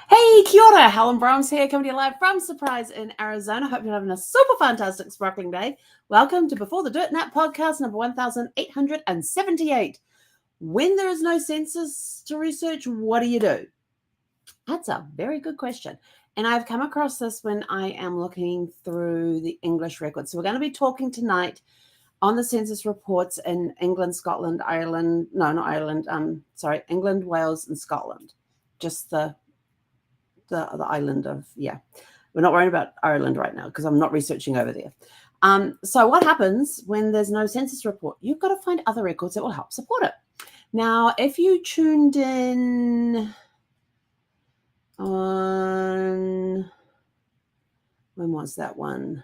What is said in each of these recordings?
Hey, kia ora, Helen Brahms here, coming to you live from Surprise in Arizona. Hope you're having a super fantastic, sparkling day. Welcome to Before the Dirt Nap podcast number 1878. When there is no census to research, what do you do? That's a very good question. And I've come across this when I am looking through the English records. So we're going to be talking tonight on the census reports in England, Scotland, Ireland, no, not Ireland, England, Wales, and Scotland. Just the island of, we're not worrying about Ireland right now because I'm not researching over there. So what happens when there's no census report? You've got to find other records that will help support it. Now, if you tuned in on, when was that one?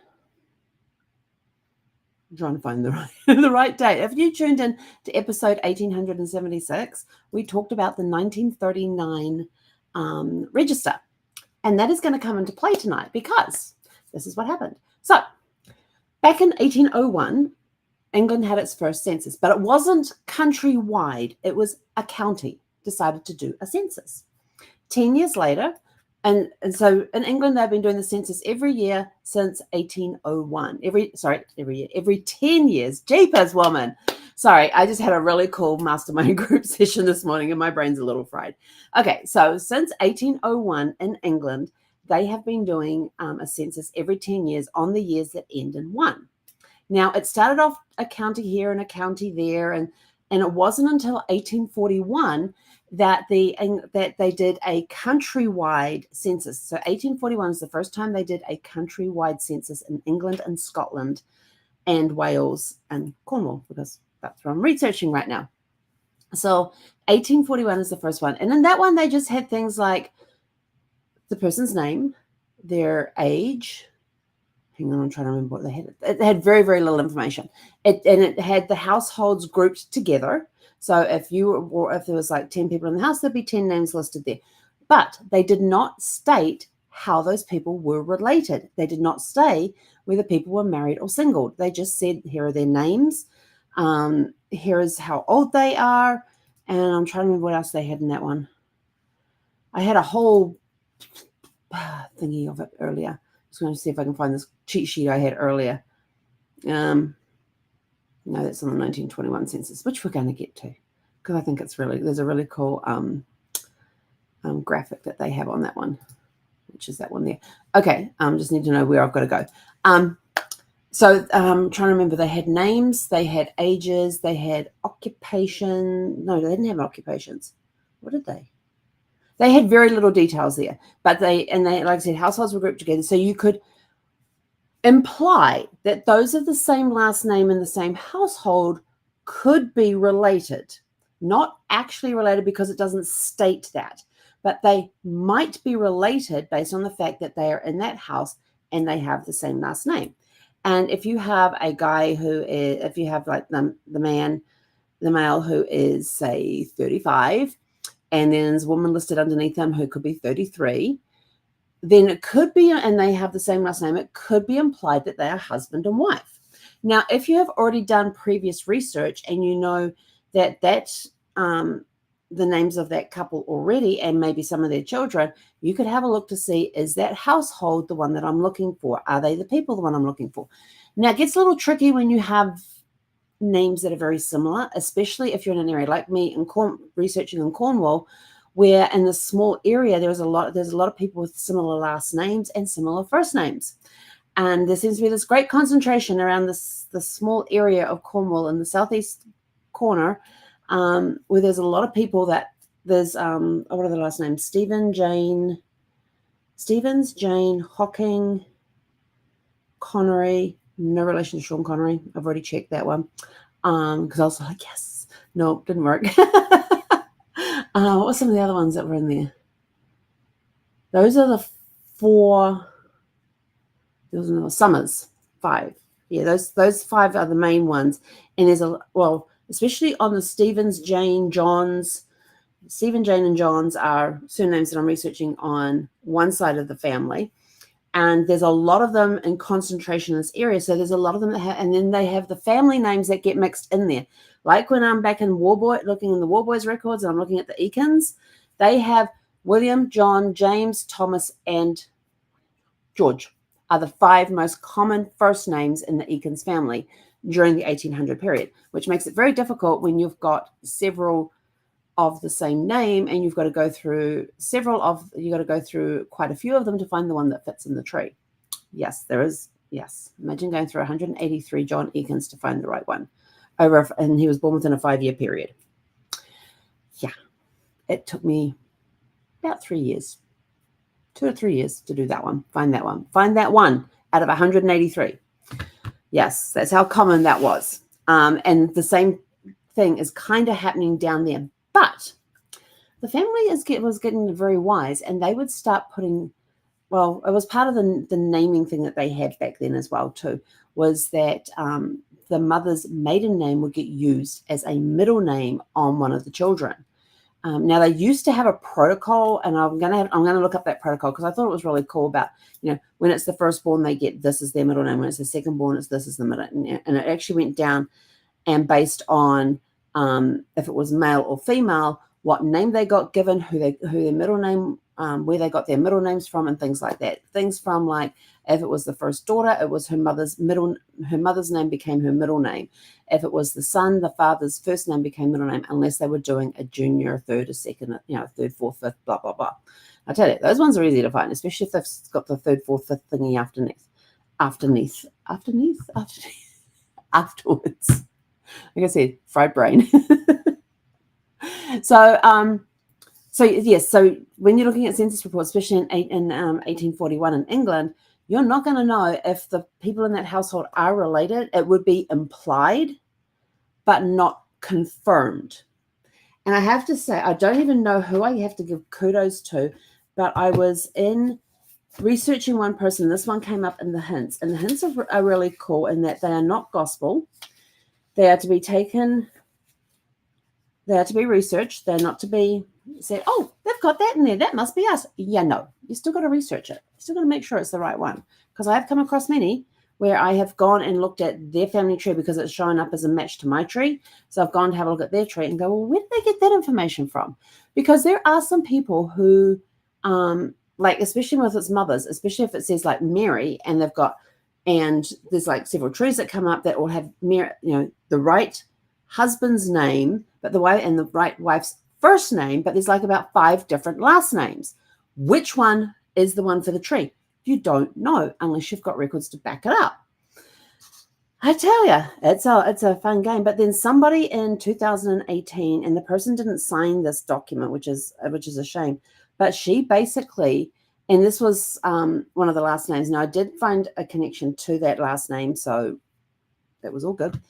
I'm trying to find the right date. If you tuned in to episode 1876, we talked about the 1939 register. And that is going to come into play tonight because this is what happened. So back in 1801, England had its first census, but it wasn't countrywide. It was a county decided to do a census. 10 years later, and so in England, they've been doing the census every year since 1801. Every 10 years. Jeepers, woman. Sorry, I just had a really cool mastermind group session this morning and my brain's a little fried. Okay, so since 1801 in England, they have been doing a census every 10 years on the years that end in 1. Now, it started off a county here and a county there, and it wasn't until 1841 that they did a countrywide census. So 1841 is the first time they did a countrywide census in England and Scotland and Wales and Cornwall, because that's what I'm researching right now. So 1841 is the first one. And in that one, they just had things like the person's name, their age. Hang on, I'm trying to remember what they had. It had very, very little information. It had the households grouped together. So if there was like 10 people in the house, there'd be 10 names listed there. But they did not state how those people were related. They did not say whether people were married or single. They just said, here are their names. Here is how old they are. And I'm trying to remember what else they had in that one. I had a whole thingy of it earlier. I was going to see if I can find this cheat sheet I had earlier. No, that's on the 1921 census, which we're going to get to, because I think there's a really cool graphic that they have on that one, which is that one there. Okay, just need to know where I've got to go. So trying to remember, they had names, they had ages, they had occupation. No, they didn't have occupations. What did they? They had very little details there, but they, like I said, households were grouped together. So you could imply that those of the same last name in the same household could be related. Not actually related because it doesn't state that, but they might be related based on the fact that they are in that house and they have the same last name. And if you have a guy if you have like the male who is, say, 35, and then there's a woman listed underneath them who could be 33, then it could be, and they have the same last name, it could be implied that they are husband and wife. Now, if you have already done previous research and you know that the names of that couple already and maybe some of their children, you could have a look to see, is that household the one that I'm looking for? Are they the people the one I'm looking for? Now, it gets a little tricky when you have names that are very similar, especially if you're in an area like me researching in Cornwall, where in the small area there's a lot of people with similar last names and similar first names. And there seems to be this great concentration around the small area of Cornwall in the southeast corner, where there's a lot of people that there's, what are the last names? Stevens, Jane, Hocking, Connery, no relation to Sean Connery. I've already checked that one. Because I was like, yes, no, didn't work. What were some of the other ones that were in there? Those are the 4. There was another Summers, 5. Yeah, those 5 are the main ones. And there's especially on the Stevens, Jane, Johns. Stephen, Jane, and Johns are surnames that I'm researching on one side of the family. And there's a lot of them in concentration in this area. So there's a lot of them that have, and then they have the family names that get mixed in there. Like when I'm back in looking in the War Boys records, and I'm looking at the Eakins, they have William, John, James, Thomas, and George are the 5 most common first names in the Eakins family during the 1800 period, which makes it very difficult when you've got several of the same name and you've got to go through quite a few of them to find the one that fits in the tree. Yes, there is. Yes. Imagine going through 183 John Eakins to find the right one. And he was born within a 5-year period. Yeah. It took me about 3 years. 2 or 3 years to do that one. Find that one. Find that one out of 183. Yes, that's how common that was. And the same thing is kind of happening down there. But the family was getting very wise, and they would start putting, well, it was part of the naming thing that they had back then as well too, was that the mother's maiden name would get used as a middle name on one of the children. Now they used to have a protocol, and I'm gonna look up that protocol because I thought it was really cool about, when it's the firstborn, they get this as their middle name. When it's the secondborn, it's this as the middle. And it actually went down, and based on if it was male or female, what name they got given, who their middle name, where they got their middle names from, and things like that. Things from, like, if it was the first daughter, it was her mother's name became her middle name. If it was the son, the father's first name became middle name, unless they were doing a junior, a third, a second, third, fourth, fifth, blah, blah, blah. I tell you, those ones are easy to find, especially if they've got the third, fourth, fifth thingy afterwards. Like I said, fried brain. So yes, so when you're looking at census reports, especially in 1841 in England, you're not going to know if the people in that household are related. It would be implied, but not confirmed. And I have to say, I don't even know who I have to give kudos to, but I was researching one person. This one came up in the hints, and the hints are really cool in that they are not gospel. They are to be taken. They are to be researched. They're not to be said, oh, they've got that in there. That must be us. Yeah, no. You still got to research it. You still got to make sure it's the right one. Because I have come across many where I have gone and looked at their family tree because it's showing up as a match to my tree. So I've gone to have a look at their tree and go, well, where did they get that information from? Because there are some people who, like, especially with its mothers, especially if it says like Mary, and there's like several trees that come up that all have Mary, the right husband's name, but the wife, and the right wife's first name, but there's like about 5 different last names. Which one is the one for the tree? You don't know unless you've got records to back it up. I tell you, it's a fun game. But then somebody in 2018, and the person didn't sign this document, which is a shame. But she basically, and this was one of the last names. Now I did find a connection to that last name, so that was all good.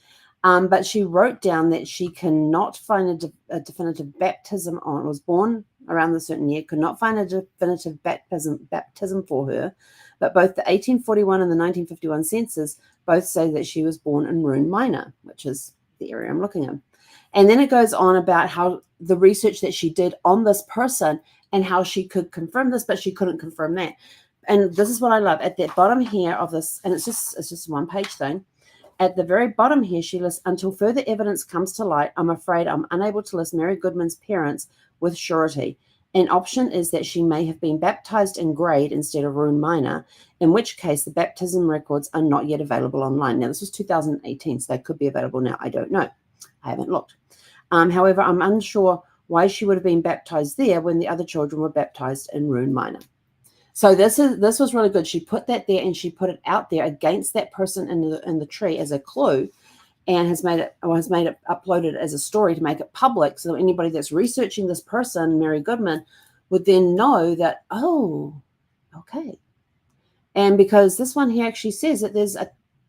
But she wrote down that she cannot find a definitive baptism on, was born around a certain year, could not find a definitive baptism for her. But both the 1841 and the 1951 census both say that she was born in Roon Minor, which is the area I'm looking at. And then it goes on about how the research that she did on this person and how she could confirm this, but she couldn't confirm that. And this is what I love. At the bottom here of this, and it's just a one-page thing. At the very bottom here, she lists, until further evidence comes to light, I'm afraid I'm unable to list Mary Goodman's parents with surety. An option is that she may have been baptized in grade instead of Roon Minor, in which case the baptism records are not yet available online. Now, this was 2018, so they could be available now. I don't know. I haven't looked. However, I'm unsure why she would have been baptized there when the other children were baptized in Roon Minor. So this was really good. She put that there, and she put it out there against that person in the tree as a clue, and has made it uploaded as a story to make it public, so that anybody that's researching this person, Mary Goodman, would then know that, oh, okay. And because this one here actually says that there's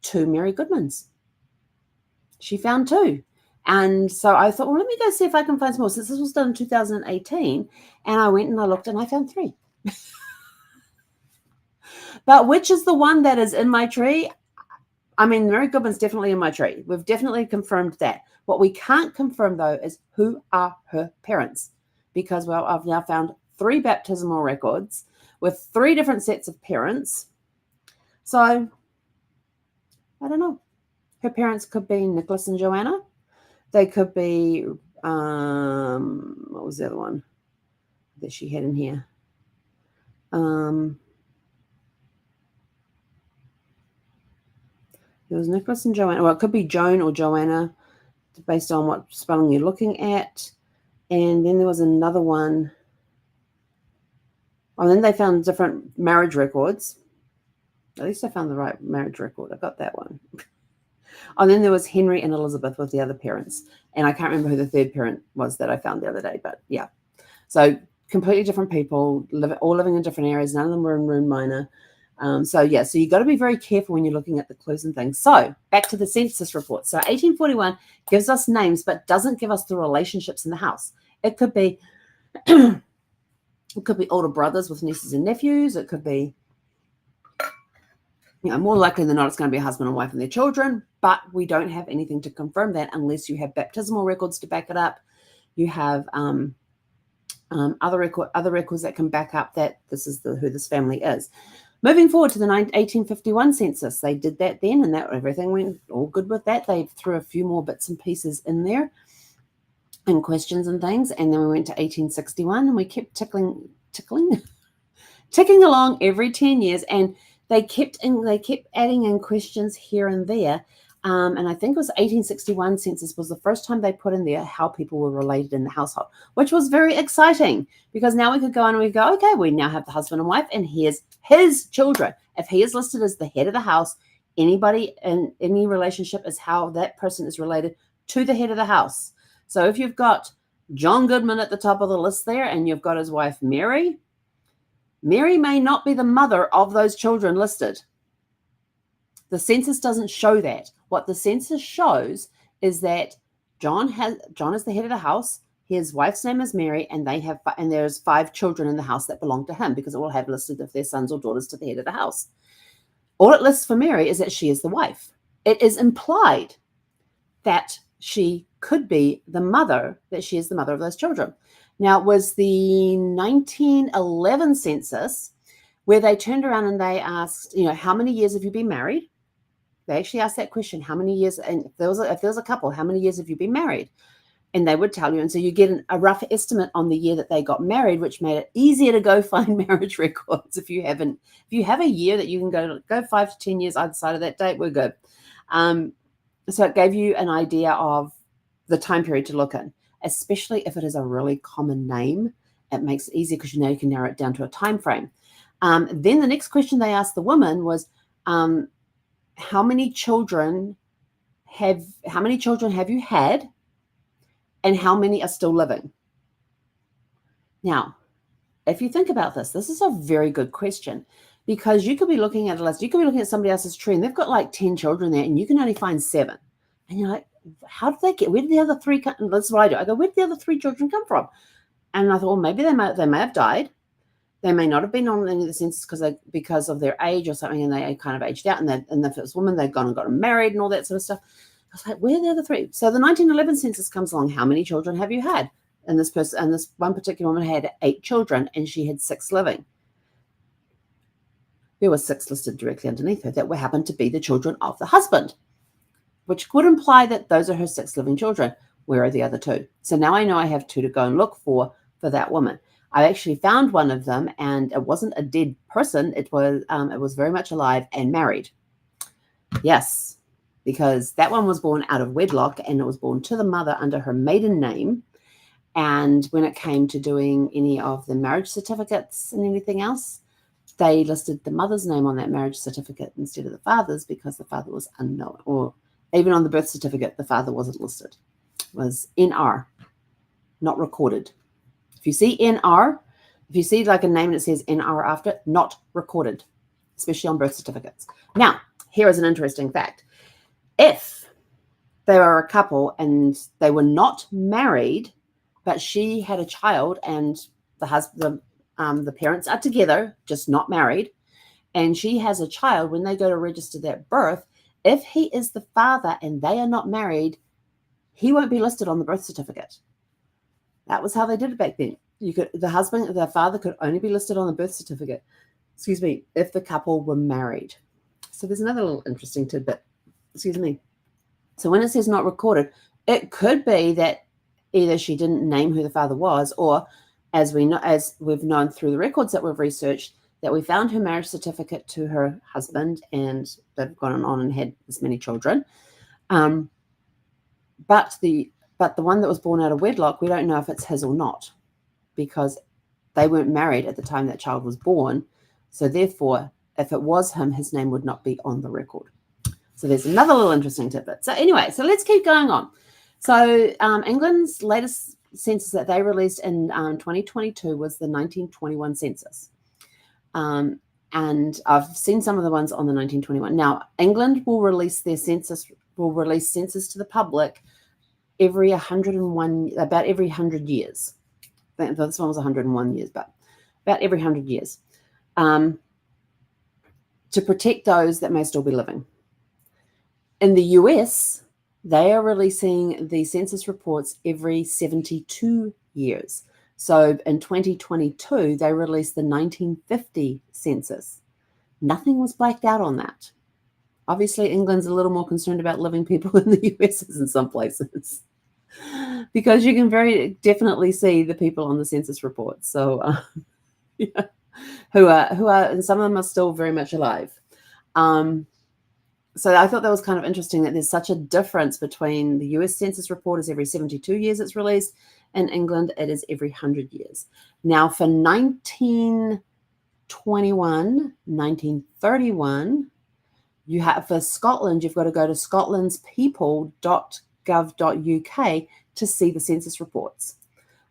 2 Mary Goodmans. She found 2. And so I thought, well, let me go see if I can find some more. Since this was done in 2018, and I went and I looked and I found 3. But which is the one that is in my tree? I mean, Mary Goodman's definitely in my tree. We've definitely confirmed that. What we can't confirm, though, is who are her parents. Because, well, I've now found 3 baptismal records with 3 different sets of parents. So, I don't know. Her parents could be Nicholas and Joanna. They could be, what was the other one? that she had in here. There was Nicholas and Joanna. Well, it could be Joan or Joanna, based on what spelling you're looking at. And then there was another one. Oh, then they found different marriage records. At least I found the right marriage record. I got that one. And then there was Henry and Elizabeth with the other parents. And I can't remember who the third parent was that I found the other day. But yeah. So completely different people, all living in different areas. None of them were in Room Minor. So you got to be very careful when you're looking at the clues and things. So back to the census report. So 1841 gives us names, but doesn't give us the relationships in the house. It could be older brothers with nieces and nephews. It could be, more likely than not, it's going to be a husband and wife and their children, but we don't have anything to confirm that unless you have baptismal records to back it up. You have other records that can back up that this is who this family is. Moving forward to the 1851 census, they did that then, and that everything went all good with that. They threw a few more bits and pieces in there and questions and things, and then we went to 1861, and we kept ticking along every 10 years, and they kept adding in questions here and there. And I think it was 1861 census was the first time they put in there how people were related in the household, which was very exciting because now we could go on and we go, okay, we now have the husband and wife, and here's his children. If he is listed as the head of the house, anybody in any relationship is how that person is related to the head of the house. So if you've got John Goodman at the top of the list there and you've got his wife Mary may not be the mother of those children listed. The census doesn't show that. What the census shows is that John is the head of the house. His wife's name is Mary, and there's 5 children in the house that belong to him because it will have listed if they're sons or daughters to the head of the house. All it lists for Mary is that she is the wife. It is implied that she could be the mother, that she is the mother of those children. Now, it was the 1911 census where they turned around and they asked, how many years have you been married? They actually asked that question, how many years, and if there was a couple, how many years have you been married? And they would tell you. And so you get a rough estimate on the year that they got married, which made it easier to go find marriage records. If you have a year that you can go 5 to 10 years either side of that date, we're good. So it gave you an idea of the time period to look in, especially if it is a really common name. It makes it easier because you can narrow it down to a time frame. Then the next question they asked the woman was, how many children have you had, and how many are still living? Now, if you think about this is a very good question because you could be looking at a list. You could be looking at somebody else's tree and they've got like 10 children there and you can only find 7. And you're like, how did they where did the other 3 come? That's what I do. I go, where did the other 3 children come from? And I thought, well, maybe they may have died. They may not have been on any of the census because of their age or something, and they kind of aged out. And if it was women, they'd gone and got married and all that sort of stuff. I was like, where are the other 3? So the 1911 census comes along. How many children have you had? And this one particular woman had 8 children, and she had 6 living. There were 6 listed directly underneath her that happened to be the children of the husband, which would imply that those are her 6 living children. Where are the other 2? So now I know I have 2 to go and look for that woman. I actually found one of them, and it wasn't a dead person. It was very much alive and married. Yes, because that one was born out of wedlock, and it was born to the mother under her maiden name. And when it came to doing any of the marriage certificates and anything else, they listed the mother's name on that marriage certificate instead of the father's because the father was unknown, or even on the birth certificate, the father wasn't listed. It was NR, not recorded. If you see NR, if you see like a name that says NR after it, not recorded, especially on birth certificates. Now, here is an interesting fact. If they were a couple and they were not married, but she had a child and the parents are together, just not married, and she has a child, when they go to register that birth, if he is the father and they are not married, he won't be listed on the birth certificate. That was how they did it back then. The father could only be listed on the birth certificate, if the couple were married. So there's another little interesting tidbit. So when it says not recorded, it could be that either she didn't name who the father was, or as we've known through the records that we've researched, that we found her marriage certificate to her husband, and they've gone on and had this many children. But the one that was born out of wedlock, we don't know if it's his or not, because they weren't married at the time that child was born. So therefore, if it was him, his name would not be on the record. So there's another little interesting tidbit. So anyway, so let's keep going on. So England's latest census that they released in 2022 was the 1921 census. And I've seen some of the ones on the 1921. Now, England will release census to the public every 101, about every 100 years. This one was 101 years, but about every 100 years, to protect those that may still be living. In the US, they are releasing the census reports every 72 years. So in 2022, they released the 1950 census. Nothing was blacked out on that. Obviously, England's a little more concerned about living people in the US in some places, because you can very definitely see the people on the census reports. So, yeah, who are, and some of them are still very much alive. So I thought that was kind of interesting that there's such a difference between the US census report is every 72 years it's released. In England, it is every 100 years. Now, for 1921, 1931, you have, for Scotland, you've got to go to scotlandspeople.gov.uk to see the census reports.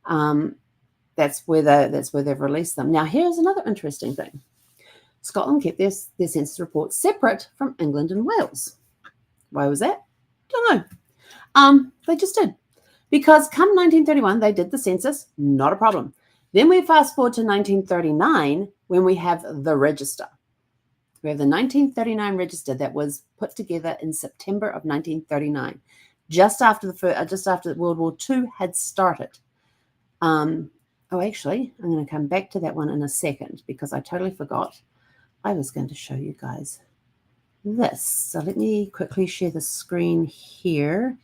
That's where they've released them. Now, here's another interesting thing. Scotland kept their census reports separate from England and Wales. Why was that? Don't know. They just did. Because come 1931, they did the census, not a problem. Then we fast forward to 1939 when we have the register. We have the 1939 register that was put together in September of 1939, just after World War II had started. Actually, I'm going to come back to that one in a second because I totally forgot. I was going to show you guys this. So let me quickly share the screen here.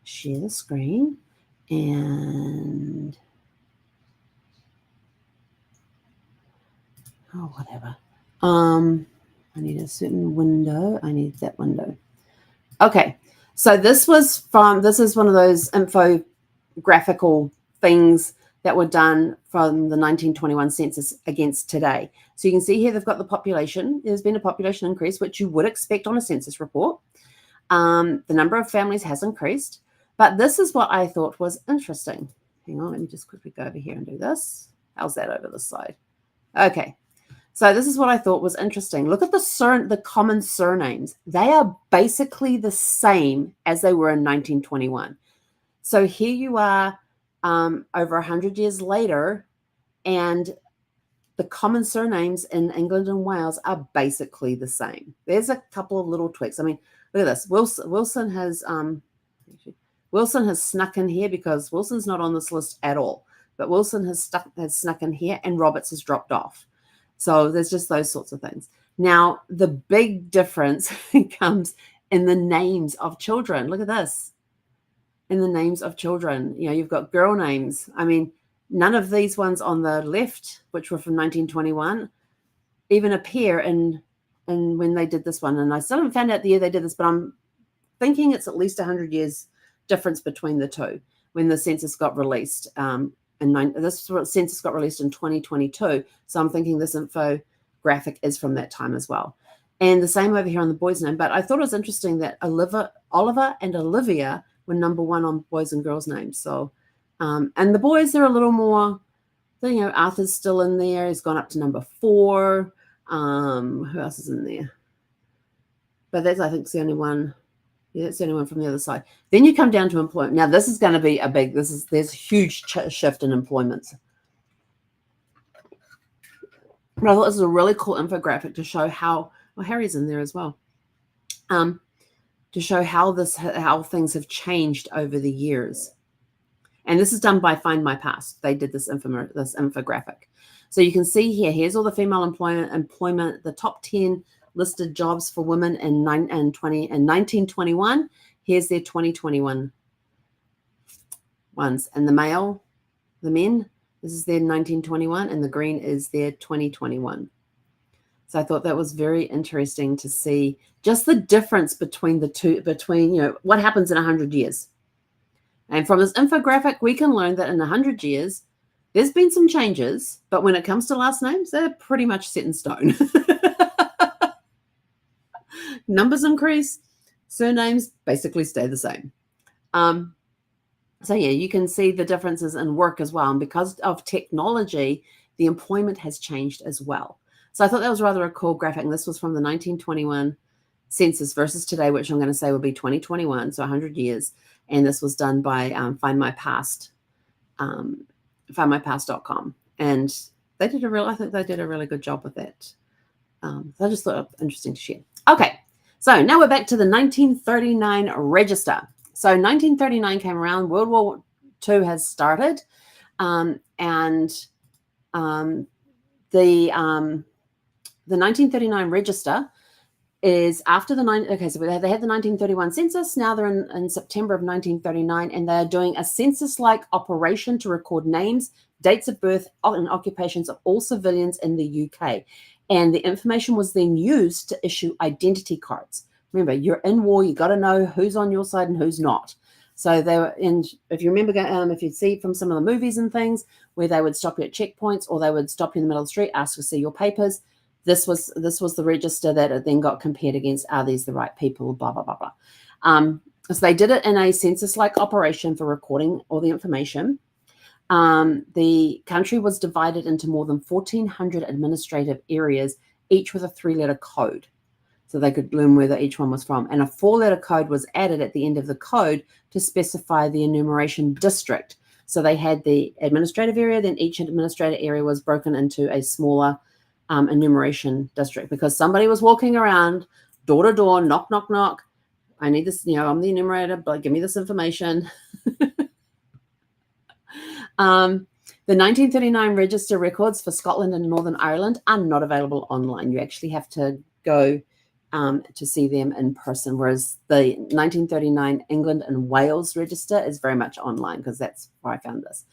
Share the screen and whatever. I need a certain window. I need that window. Okay. So this is one of those infographical things that were done from the 1921 census against today. So you can see here they've got the population. There's been a population increase, which you would expect on a census report. The number of families has increased. But this is what I thought was interesting. Hang on, let me just quickly go over here and do this. How's that over this side? Okay. So this is what I thought was interesting. Look at the common surnames. They are basically the same as they were in 1921. So here you are, over 100 years later, and the common surnames in England and Wales are basically the same. There's a couple of little tweaks. I mean, look at this. Wilson has snuck in here because Wilson's not on this list at all. But Wilson has snuck in here, and Roberts has dropped off. So there's just those sorts of things. Now, the big difference comes in the names of children. Look at this. In the names of children, you've got girl names. I mean, none of these ones on the left, which were from 1921, even appear in when they did this one. And I still haven't found out the year they did this, but I'm thinking it's at least 100 years difference between the two when the census got released. This census got released in 2022. So I'm thinking this infographic is from that time as well. And the same over here on the boys' name. But I thought it was interesting that Oliver and Olivia were number one on boys and girls' names. So, and the boys are a little more, Arthur's still in there. He's gone up to number 4. Who else is in there? But that's, I think, the only one. Yeah, that's the only one from the other side. Then you come down to employment. Now, this is going to be there's a huge shift in employment. But I thought this was a really cool infographic to show how, Harry's in there as well, to show how things have changed over the years. And this is done by Find My Past. They did this infographic. So you can see here's all the female employment, the top 10 listed jobs for women in 1921. Here's their 2021 ones. And the men, This is their 1921, and the green is their 2021. So I thought that was very interesting to see just the difference between the two, between, what happens in 100 years. And from this infographic, we can learn that in 100 years, there's been some changes, but when it comes to last names, they're pretty much set in stone. Numbers increase, surnames basically stay the same. So yeah, you can see the differences in work as well. And because of technology, the employment has changed as well. So I thought that was rather a cool graphic. And this was from the 1921 census versus today, which I'm going to say would be 2021, so 100 years. And this was done by findmypast.com. And I think they did a really good job with that. So I just thought it was interesting to share. Okay, so now we're back to the 1939 register. So 1939 came around, World War II has started, and the 1939 register is after the so they had the 1931 census. Now they're in September of 1939, and they're doing a census-like operation to record names, dates of birth, and occupations of all civilians in the UK. And the information was then used to issue identity cards. Remember, you're in war, you got to know who's on your side and who's not. So they were, and if you remember, if you see from some of the movies and things where they would stop you at checkpoints, or they would stop you in the middle of the street, ask to see your papers. This was the register that then got compared against, are these the right people, blah, blah, blah, blah. So they did it in a census-like operation for recording all the information. The country was divided into more than 1,400 administrative areas, each with a 3-letter code. So they could learn where each one was from. And a 4-letter code was added at the end of the code to specify the enumeration district. So they had the administrative area, then each administrative area was broken into a smaller enumeration district, because somebody was walking around door to door, knock, knock, knock. I need this, I'm the enumerator, but give me this information. The 1939 register records for Scotland and Northern Ireland are not available online. You actually have to go to see them in person, whereas the 1939 England and Wales register is very much online, because that's where I found this.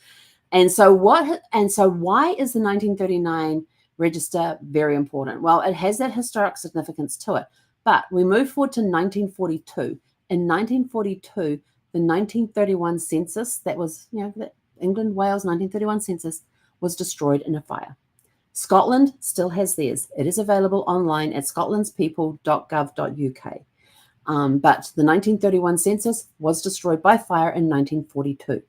And so why is the 1939 register very important? Well, it has that historic significance to it. But we move forward to 1942. In 1942, the 1931 census, that was, the England, Wales 1931 census, was destroyed in a fire. Scotland still has theirs. It is available online at scotlandspeople.gov.uk. But the 1931 census was destroyed by fire in 1942.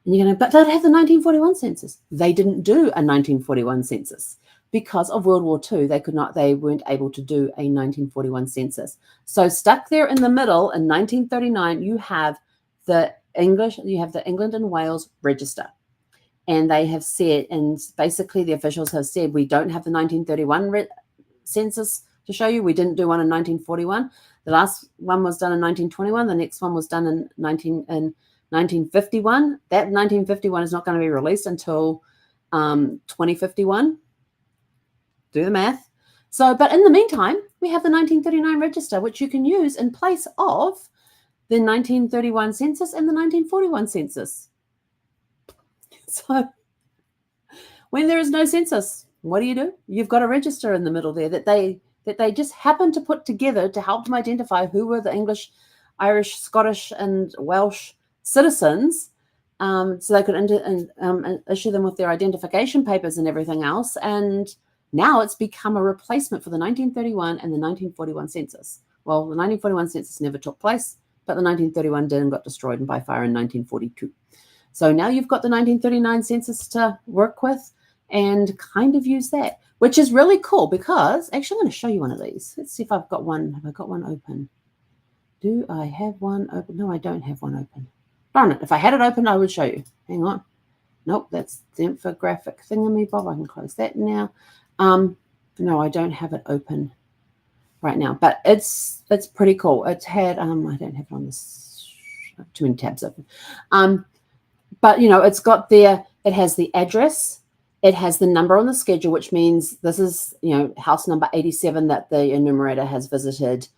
And you're going to, but they'd have the 1941 census. They didn't do a 1941 census because of World War II. They weren't able to do a 1941 census. So stuck there in the middle in 1939, you have the England and Wales register. And they have said, and basically the officials have said, we don't have the 1931 census to show you. We didn't do one in 1941. The last one was done in 1921. The next one was done in 1951. That 1951 is not going to be released until 2051. Do the math. So, but in the meantime, we have the 1939 register, which you can use in place of the 1931 census and the 1941 census. So when there is no census, what do? You've got a register in the middle there that they just happened to put together to help them identify who were the English, Irish, Scottish, and Welsh citizens, so they could issue them with their identification papers and everything else. And now it's become a replacement for the 1931 and the 1941 census. Well, the 1941 census never took place, but the 1931 did and got destroyed by fire in 1942. So now you've got the 1939 census to work with and kind of use that, which is really cool, because actually I'm going to show you one of these. Let's see if I've got one. Have I got one open? Do I have one open? No, I don't have one open. Darn it. If I had it open, I would show you. Hang on. Nope, that's the infographic thingamabob. I can close that now. No, I don't have it open right now, but it's pretty cool. It's had, I don't have it on this, too many tabs open. But, it's got there, it has the address, it has the number on the schedule, which means this is, house number 87 that the enumerator has visited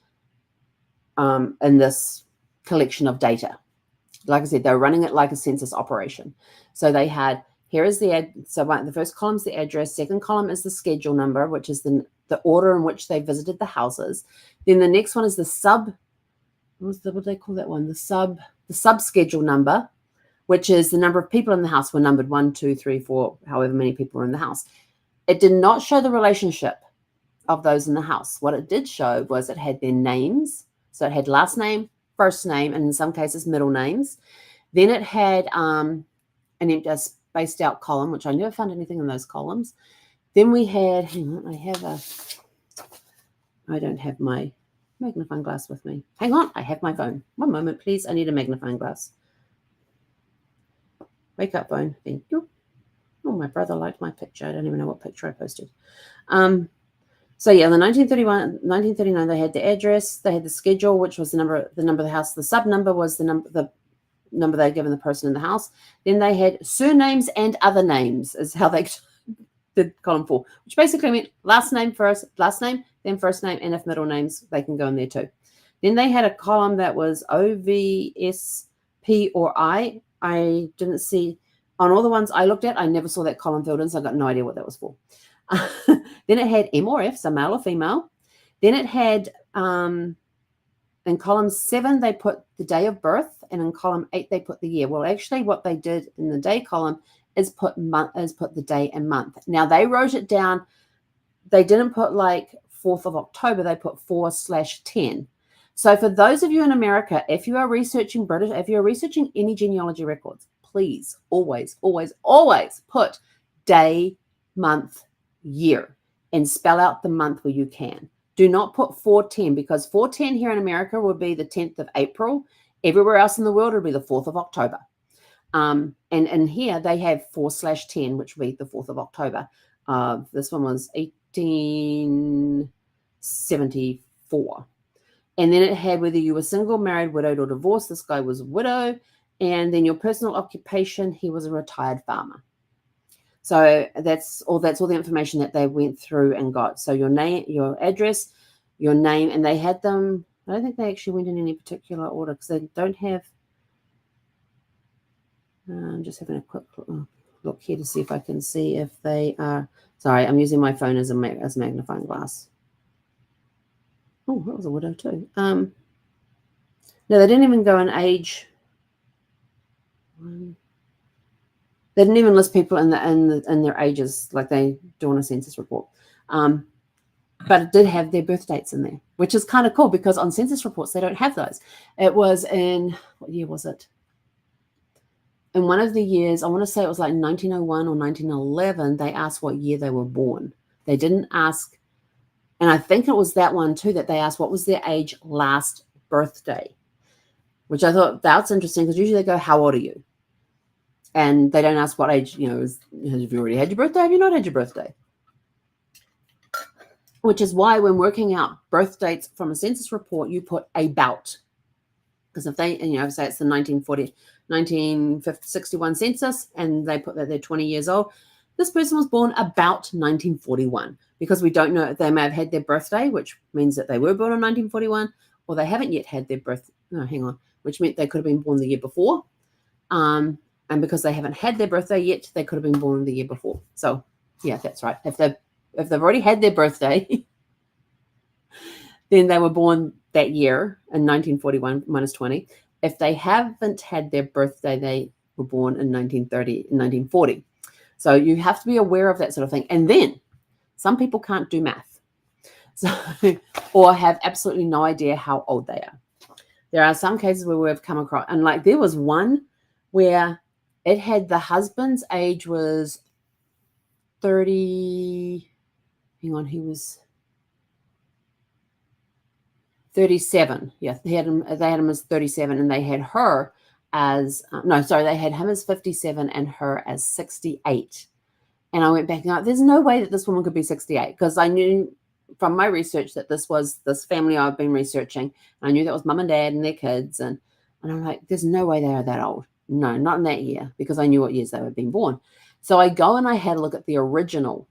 in this collection of data. Like I said, they're running it like a census operation. So he here is the the first column is the address, second column is the schedule number, which is the order in which they visited the houses. Then the next one is the what do they call that one? The sub schedule number, which is the number of people in the house were numbered 1, 2, 3, 4, however many people were in the house. It did not show the relationship of those in the house. What it did show was it had their names. So it had last name, first name, and in some cases middle names. Then it had an empty spaced out column, which I never found anything in those columns. Then we had, hang on, I don't have my magnifying glass with me. Hang on, I have my phone. One moment, please. I need a magnifying glass. Wake up, phone. Thank you. Oh, my brother liked my picture. I don't even know what picture I posted. So yeah, the 1939, they had the address, they had the schedule, which was the number of the house. The sub number was the number they'd given the person in the house. Then they had surnames and other names, is how they did column 4, which basically meant last name first, last name, then first name, and if middle names, they can go in there too. Then they had a column that was OVSP or I. I didn't see on all the ones I looked at. I never saw that column filled in, so I got no idea what that was for. Then it had M or F, so male or female. Then it had in column 7 they put the day of birth, and in column 8 they put the year. Well, actually, what they did in the day column is put the day and month. Now they wrote it down. They didn't put like 4th of October. They put 4/10. So for those of you in America, if you are researching any genealogy records, please always, always, always put day, month, year, and spell out the month where you can. Do not put 4/10, because 4/10 here in America will be the 10th of April. Everywhere else in the world, it'll be the 4th of October. And here they have 4/10, which will be the 4th of October. This one was 1874. And then it had whether you were single, married, widowed, or divorced. This guy was a widow. And then your personal occupation, he was a retired farmer. So that's all the information that they went through and got. So your name, your address, your name, and they had them. I don't think they actually went in any particular order, because they don't have. I'm just having a quick look here to see if I can see if they are. Sorry, I'm using my phone as a magnifying glass. Oh, that was a widow too. No, they didn't even go in age. They didn't even list people in their ages like they do on a census report. But it did have their birth dates in there, which is kind of cool, because on census reports they don't have those. It was in, what year was it? In one of the years, I want to say it was like 1901 or 1911, they asked what year they were born. They didn't ask, and I think it was that one too, that they asked what was their age last birthday, which I thought that's interesting, because usually they go, how old are you? And they don't ask what age, have you already had your birthday? Have you not had your birthday? Which is why when working out birth dates from a census report, you put about. Because if they, say it's the 1961 census, and they put that they're 20 years old, this person was born about 1941, because we don't know if they may have had their birthday, which means that they were born in 1941, or they haven't yet had their which meant they could have been born the year before. And because they haven't had their birthday yet, they could have been born the year before. So yeah, that's right. If they've already had their birthday, then they were born that year in 1941 minus 20. If they haven't had their birthday, they were born in 1940. So you have to be aware of that sort of thing. And then some people can't do math, or have absolutely no idea how old they are. There are some cases where we've come across, and like there was one where it had the husband's age was 30. Hang on, he was 37. Yeah, they had him as 37, and they had her as they had him as 57 and her as 68. And I went back and there's no way that this woman could be 68, because I knew from my research that this was this family I've been researching. I knew that was mum and dad and their kids, and I'm like, there's no way they are that old. No, not in that year, because I knew what years they were being born. So I go and I had a look at the original,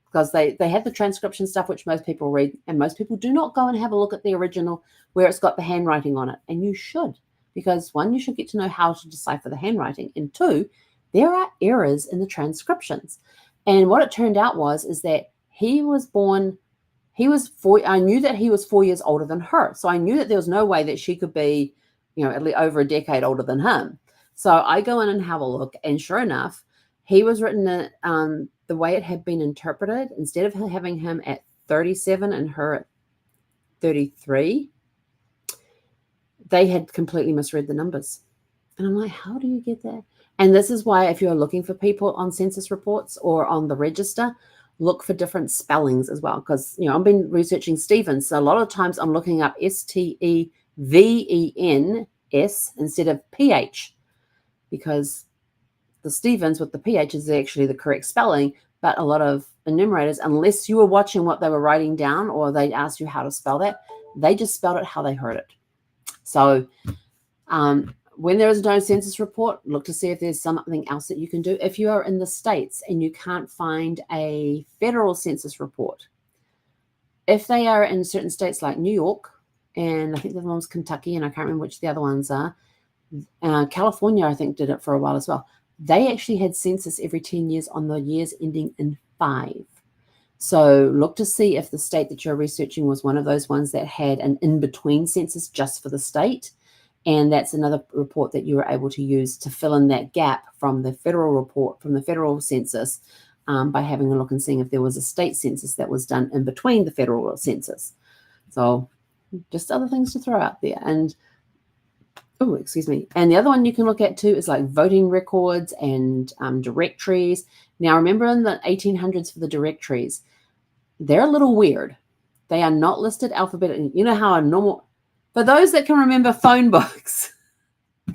because they have the transcription stuff, which most people read, and most people do not go and have a look at the original where it's got the handwriting on it. And you should, because one, you should get to know how to decipher the handwriting, and two, there are errors in the transcriptions. And what it turned out is that he was born, I knew that he was 4 years older than her. So I knew that there was no way that she could be, at least over a decade older than him. So I go in and have a look, and sure enough, he was written the way it had been interpreted. Instead of having him at 37 and her at 33, they had completely misread the numbers. And I'm like, how do you get that? And this is why, if you're looking for people on census reports or on the register, look for different spellings as well. Because, I've been researching Stevens. So a lot of times I'm looking up Stevens instead of PH, because the Stevens with the PH is actually the correct spelling. But a lot of enumerators, unless you were watching what they were writing down or they asked you how to spell that, they just spelled it how they heard it. So when there is no census report, look to see if there's something else that you can do. If you are in the States and you can't find a federal census report, if they are in certain states like New York, and I think the other one's Kentucky, and I can't remember which the other ones are, California, I think, did it for a while as well. They actually had census every 10 years on the years ending in 5. So look to see if the state that you're researching was one of those ones that had an in-between census just for the state. And that's another report that you were able to use to fill in that gap from the federal report, from the federal census, by having a look and seeing if there was a state census that was done in between the federal census. So just other things to throw out there. And, And the other one you can look at too is like voting records and directories. Now, remember in the 1800s for the directories, they're a little weird. They are not listed alphabetically. You know how a normal... For those that can remember phone books,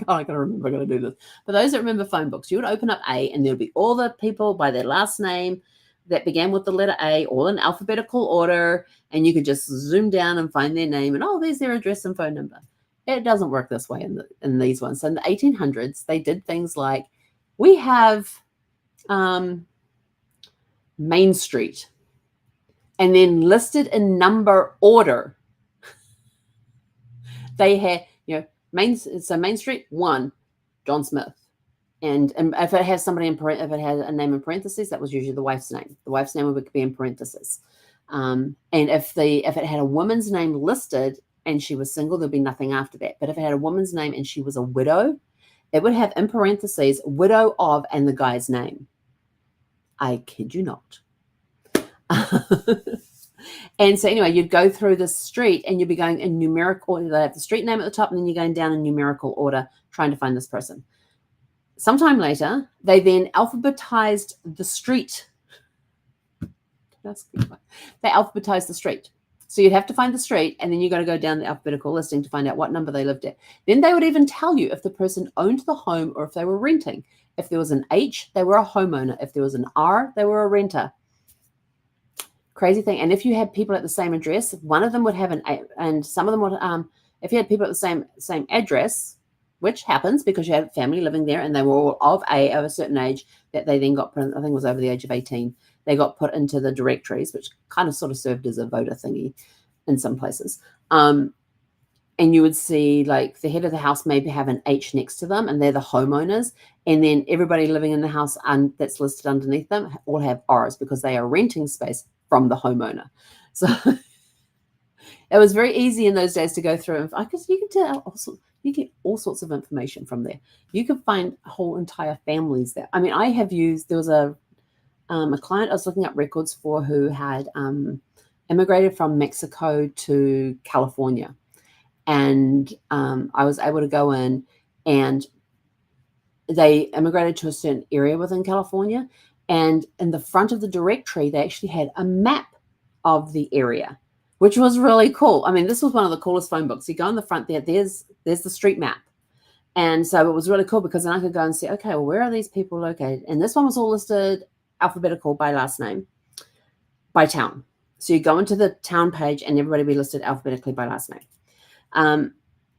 I gotta remember, I gotta do this. For those that remember phone books, you would open up A and there'll be all the people by their last name that began with the letter A, all in alphabetical order, and you could just zoom down and find their name and, there's their address and phone number. It doesn't work this way in these ones. So in the 1800s, they did things like, we have Main Street, and then listed in number order. They had, Main Street 1, John Smith. And if it has somebody if it has a name in parentheses, that was usually the wife's name. The wife's name would be in parentheses. And if it had a woman's name listed and she was single, there'd be nothing after that. But if it had a woman's name and she was a widow, it would have in parentheses widow of and the guy's name. I kid you not. And so anyway, you'd go through the street and you'd be going in numerical order. They have the street name at the top, and then you're going down in numerical order trying to find this person. Sometime later, they then alphabetized the street. They alphabetized the street. So you'd have to find the street, and then you got to go down the alphabetical listing to find out what number they lived at. Then they would even tell you if the person owned the home or if they were renting. If there was an H, they were a homeowner. If there was an R, they were a renter. Crazy thing. And if you had people at the same address, one of them would have an A, and some of them would, if you had people at the same address, which happens because you had family living there and they were all of a certain age, that they then got put in, I think it was over the age of 18, they got put into the directories, which kind of sort of served as a voter thingy in some places. And you would see like the head of the house maybe have an H next to them, and they're the homeowners. And then everybody living in the house that's listed underneath them all have R's because they are renting space from the homeowner. So it was very easy in those days to go through. Because you can tell also, you get all sorts of information from there. You can find whole entire families there. I mean, I have used, there was a client I was looking up records for who had immigrated from Mexico to California. And I was able to go in, and they immigrated to a certain area within California. And in the front of the directory, they actually had a map of the area, which was really cool. I mean, this was one of the coolest phone books. You go in the front there, there's the street map. And so it was really cool because then I could go and see, okay, well, where are these people located? And this one was all listed alphabetical by last name, by town. So you go into the town page and everybody would be listed alphabetically by last name. And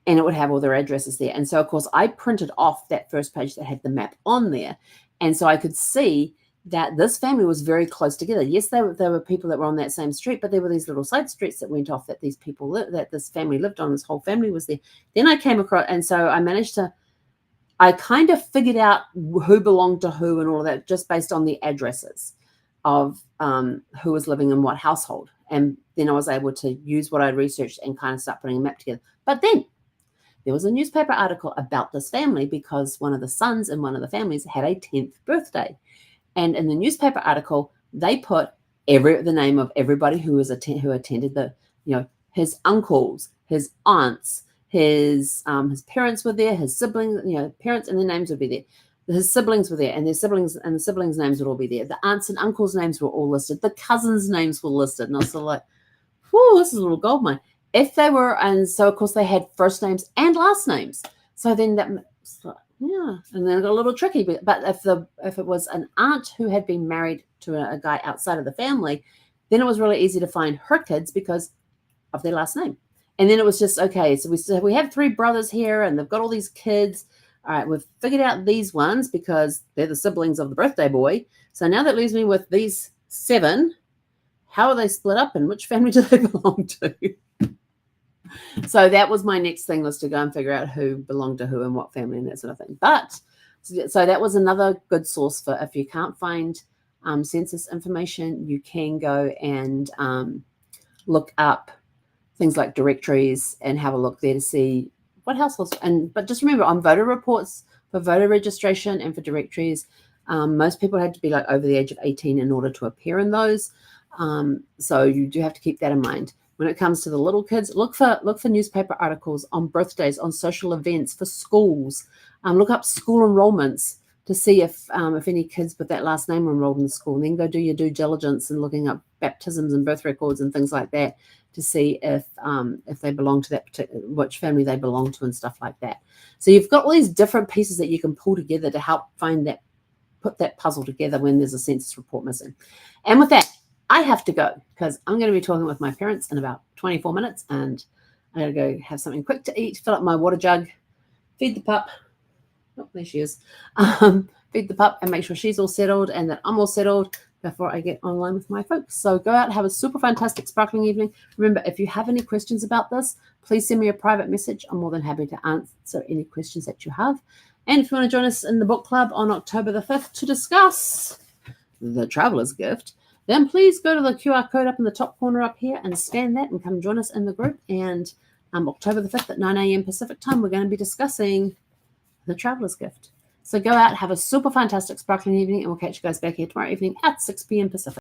it would have all their addresses there. And so, of course, I printed off that first page that had the map on there. And so I could see that this family was very close together. Yes, there were people that were on that same street, but there were these little side streets that went off that these people that this family lived on. This whole family was there. Then I came across, and so I managed to I kind of figured out who belonged to who and all of that just based on the addresses of who was living in what household. And then I was able to use what I researched and kind of start putting a map together. But then there was a newspaper article about this family because one of the sons in one of the families had a 10th birthday. And in the newspaper article, they put the name of everybody who attended the, his uncles, his aunts, his parents were there, his siblings, parents and their names would be there. His siblings were there, and their siblings and the siblings' names would all be there. The aunts and uncles' names were all listed. The cousins' names were listed. And I was sort of like, whoa, this is a little goldmine. If they were, and so of course they had first names and last names. So then that, yeah, and then it got a little tricky. But if it was an aunt who had been married to a guy outside of the family, then it was really easy to find her kids because of their last name. And then it was just, okay, so we have 3 brothers here and they've got all these kids. All right, we've figured out these ones because they're the siblings of the birthday boy. So now that leaves me with these 7. How are they split up and which family do they belong to? So that was my next thing, was to go and figure out who belonged to who and what family and that sort of thing. But so that was another good source for if you can't find census information, you can go and look up things like directories and have a look there to see what households. But just remember, on voter reports for voter registration and for directories, most people had to be like over the age of 18 in order to appear in those. So you do have to keep that in mind. When it comes to the little kids, look for newspaper articles on birthdays, on social events, for schools. Look up school enrollments to see if any kids with that last name are enrolled in the school. And then go do your due diligence and looking up baptisms and birth records and things like that to see if they belong to that particular, which family they belong to and stuff like that. So you've got all these different pieces that you can pull together to help put that puzzle together when there's a census report missing. And with that, I have to go because I'm going to be talking with my parents in about 24 minutes, and I got to go have something quick to eat, fill up my water jug, feed the pup. Oh, there she is. Feed the pup and make sure she's all settled and that I'm all settled before I get online with my folks. So go out and have a super fantastic sparkling evening. Remember, if you have any questions about this, please send me a private message. I'm more than happy to answer any questions that you have. And if you want to join us in the book club on October the 5th to discuss The Traveler's Gift, then please go to the QR code up in the top corner up here and scan that and come join us in the group. And October the 5th at 9 a.m. Pacific time, we're going to be discussing The Traveler's Gift. So go out, have a super fantastic sparkling evening, and we'll catch you guys back here tomorrow evening at 6 p.m. Pacific.